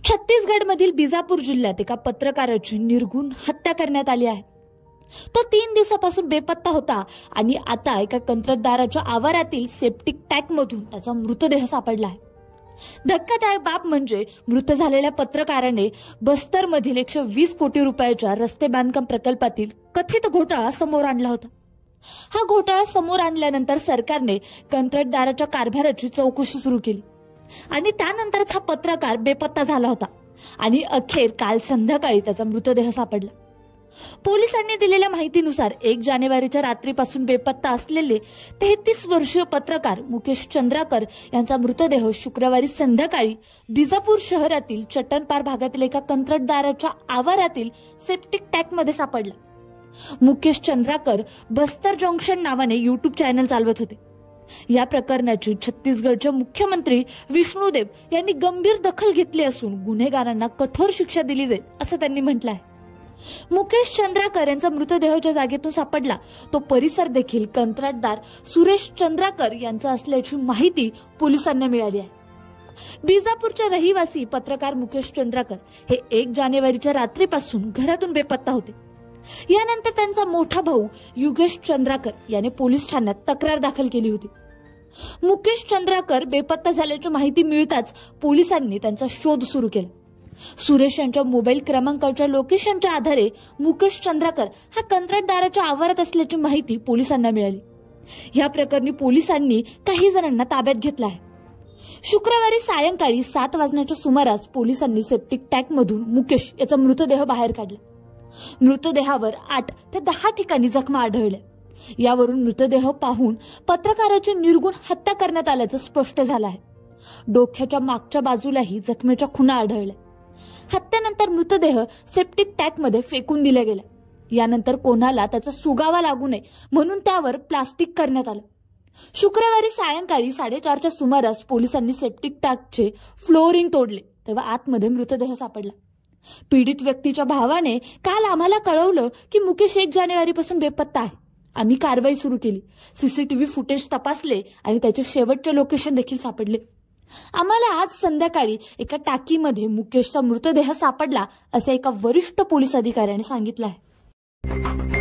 छत्तीसगडमधील बिजापूर जिल्ह्यात एका पत्रकाराची निर्घृण हत्या करण्यात आली आहे। तो 3 दिवसापासून बेपत्ता होता आणि आता एका कंत्राटदाराच्या आवारातील सेप्टिक टँकमधून त्याचा मृतदेह सापडला आहे। धक्कादायक बाब म्हणजे मृत झालेल्या पत्रकाराने बस्तरमधील 120 कोटी रुपयाच्या रस्ते बांधकाम प्रकल्पातील कथित घोटाळा समोर आणला होता। हा घोटाळा समोर आणल्यानंतर सरकारने कंत्राटदाराच्या कारभाराची चौकशी सुरू केली आणि त्यानंतरच हा पत्रकार बेपत्ता झाला होता आणि अखेर काल संध्याकाळी त्याचा मृतदेह सापडला। पोलिसांनी दिलेल्या माहितीनुसार 1 जानेवारीच्या रात्रीपासून बेपत्ता असलेले 33 वर्षीय पत्रकार मुकेश चंद्राकर यांचा मृतदेह शुक्रवारी संध्याकाळी बिजापूर शहरातील चट्टनपार भागातील एका कंत्राटदाराच्या आवारातील सेप्टिक टँकमध्ये सापडला। मुकेश चंद्राकर बस्तर जंक्शन नावाने यूट्यूब चॅनल चालवत होते। या प्रकरणाची छत्तीसगडचे मुख्यमंत्री विष्णुदेव यांनी गंभीर दखल घेतली असून गुन्हेगारांना कठोर शिक्षा दिली जाईल असं त्यांनी म्हटलं आहे। मुकेश चंद्राकर यांचा मृतदेह ज्या जागेतून सापडला तो परिसर देखील कंत्राटदार सुरेश चंद्राकर यांचा असल्याची माहिती पोलिसांना मिळाली आहे। बिजापूरचे रहिवासी पत्रकार मुकेश चंद्राकर हे 1 जानेवारीच्या रात्रीपासून घरातून बेपत्ता होते। यानंतर त्यांचा मोठा भाऊ युगेश चंद्राकर याने पोलीस ठाण्यात तक्रार दाखल केली होती। मुकेश चंद्राकर बेपत्ता झाल्याची माहिती मिळताच पोलिसांनी त्यांचा शोध सुरू केला। सुरेश यांच्या मोबाईल क्रमांकाच्या लोकेशनच्या आधारे मुकेश चंद्राकर हा कंत्राटदाराच्या आवारात असल्याची माहिती पोलिसांना मिळाली। या प्रकरणी पोलिसांनी काही जणांना ताब्यात घेतलं आहे। शुक्रवारी सायंकाळी 7 वाजण्याच्या सुमारास पोलिसांनी सेप्टिक टँकमधून मुकेश याचा मृतदेह बाहेर काढला। मृतदेहावर 8 ते 10 ठिकाणी जखमा आढळल्या। यावरून मृतदेह पाहून पत्रकाराची निर्घृण हत्या करण्यात आल्याचं स्पष्ट झालं आहे। डोक्याच्या मागच्या बाजूलाही जखमेच्या खुणा आढळल्या। हत्येनंतर मृतदेह सेप्टिक टँकमध्ये फेकून दिला गेला। यानंतर कोणाला त्याचा सुगावा लागू नये म्हणून त्यावर प्लास्टिक करण्यात आलं। शुक्रवारी सायंकाळी 4:30च्या सुमारास पोलिसांनी सेप्टिक टँकचे फ्लोरिंग तोडले तेव्हा आतमध्ये मृतदेह सापडला। पीडित व्यक्तीच्या भावाने काल आम्हाला कळवलं की मुकेश 1 जानेवारीपासून बेपत्ता आहे। आम्ही कारवाई सुरू केली, सीसीटीव्ही फुटेज तपासले आणि त्याचे शेवटचे लोकेशन देखील सापडले। आम्हाला आज संध्याकाळी एका टाकीमध्ये मुकेशचा मृतदेह सापडला असे एका वरिष्ठ पोलीस अधिकाऱ्याने सांगितलं आहे।